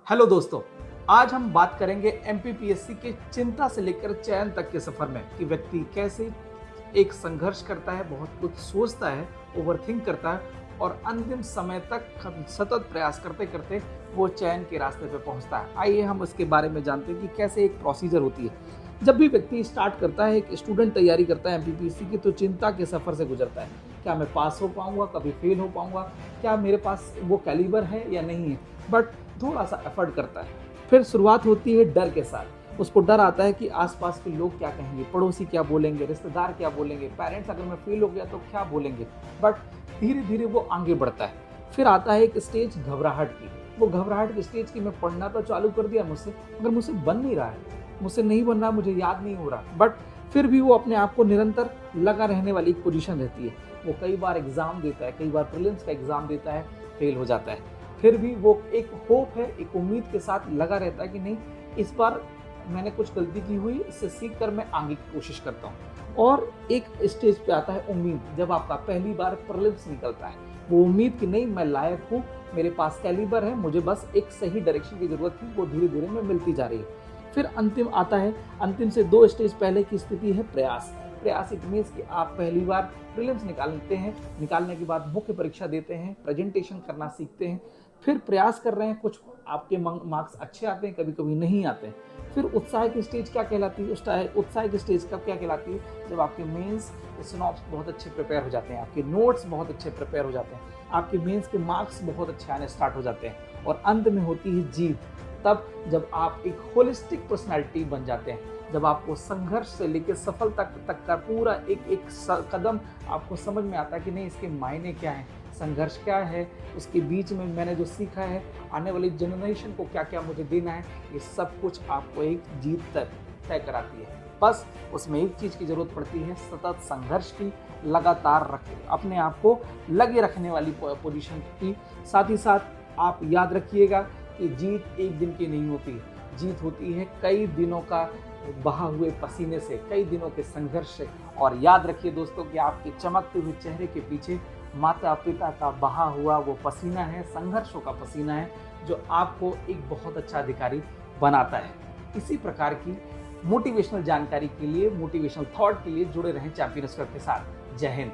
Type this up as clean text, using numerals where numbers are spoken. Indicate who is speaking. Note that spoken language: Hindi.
Speaker 1: हेलो दोस्तों, आज हम बात करेंगे एमपीपीएससी के चिंता से लेकर चयन तक के सफर में कि व्यक्ति कैसे एक संघर्ष करता है, बहुत कुछ सोचता है, ओवरथिंक करता है और अंतिम समय तक सतत प्रयास करते करते वो चयन के रास्ते पे पहुंचता है। आइए हम उसके बारे में जानते हैं कि कैसे एक प्रोसीजर होती है। जब भी व्यक्ति स्टार्ट करता है, एक स्टूडेंट तैयारी करता है एमपीपीएससी की, तो चिंता के सफर से गुजरता है। क्या मैं पास हो पाऊंगा, कभी फेल हो पाऊंगा, क्या मेरे पास वो कैलिबर है या नहीं है, बट थोड़ा सा एफर्ट करता है। फिर शुरुआत होती है डर के साथ। उसको डर आता है कि आसपास के लोग क्या कहेंगे, पड़ोसी क्या बोलेंगे, रिश्तेदार क्या बोलेंगे, पेरेंट्स अगर मैं फेल हो गया तो क्या बोलेंगे। बट धीरे धीरे वो आगे बढ़ता है। फिर आता है एक स्टेज घबराहट की। वो घबराहट की स्टेज की, मैं पढ़ना तो चालू कर दिया मुझसे, मगर मुझसे बन नहीं रहा है, मुझसे नहीं बन रहा, मुझे याद नहीं हो रहा। बट फिर भी वो अपने आप को निरंतर लगा रहने वाली एक पोजीशन रहती है। वो कई बार एग्जाम देता है, कई बार प्रीलिम्स का एग्जाम देता है, फेल हो जाता है। फिर भी वो एक होप है, एक उम्मीद के साथ लगा रहता है कि नहीं, इस बार मैंने कुछ गलती की हुई, इससे सीख कर मैं आगे की कोशिश करता हूँ। और एक स्टेज पे आता है उम्मीद, जब आपका पहली बार प्रीलिम्स निकलता है। वो उम्मीद कि नहीं, मैं लायक हूँ, मेरे पास कैलिबर है, मुझे बस एक सही डायरेक्शन की जरूरत थी, वो धीरे धीरे में मिलती जा रही है। फिर अंतिम आता है, अंतिम से 2 स्टेज पहले की स्थिति है प्रयास। प्रयास इट मीन्स कि आप पहली बार प्रीलिम्स निकालते हैं, निकालने के बाद मुख्य परीक्षा देते हैं, प्रेजेंटेशन करना सीखते हैं, फिर प्रयास कर रहे हैं, कुछ आपके मार्क्स अच्छे आते हैं, कभी कभी नहीं आते हैं। फिर उत्साह की स्टेज क्या कहलाती है? उत्साह की स्टेज कब क्या कहलाती है? जब आपके मेंस सिनॉप्स बहुत अच्छे प्रिपेयर हो जाते हैं, आपके नोट्स बहुत अच्छे प्रिपेयर हो जाते हैं, आपके मेंस के मार्क्स बहुत अच्छे आने स्टार्ट हो जाते हैं, और अंत में होती है जीत। तब जब आप एक होलिस्टिक पर्सनालिटी बन जाते हैं, जब आपको संघर्ष से लेकर सफलता तक का पूरा एक कदम आपको समझ में आता है कि नहीं, इसके मायने क्या हैं, संघर्ष क्या है, उसके बीच में मैंने जो सीखा है, आने वाली जनरेशन को क्या क्या मुझे देना है, ये सब कुछ आपको एक जीत तक तय कराती है। बस उसमें एक चीज़ की ज़रूरत पड़ती है, सतत संघर्ष की, लगातार अपने आप को लगे रखने वाली पोजीशन की। साथ ही साथ आप याद रखिएगा कि जीत एक दिन की नहीं होती, जीत होती है कई दिनों का बहा हुए पसीने से, कई दिनों के संघर्ष से। और याद रखिए दोस्तों कि आपके चमकते हुए चेहरे के पीछे माता पिता का बहा हुआ वो पसीना है, संघर्षों का पसीना है, जो आपको एक बहुत अच्छा अधिकारी बनाता है। इसी प्रकार की मोटिवेशनल जानकारी के लिए, मोटिवेशनल थॉट के लिए जुड़े रहें चैंपियन स्क्वायर के साथ। जय हिंद।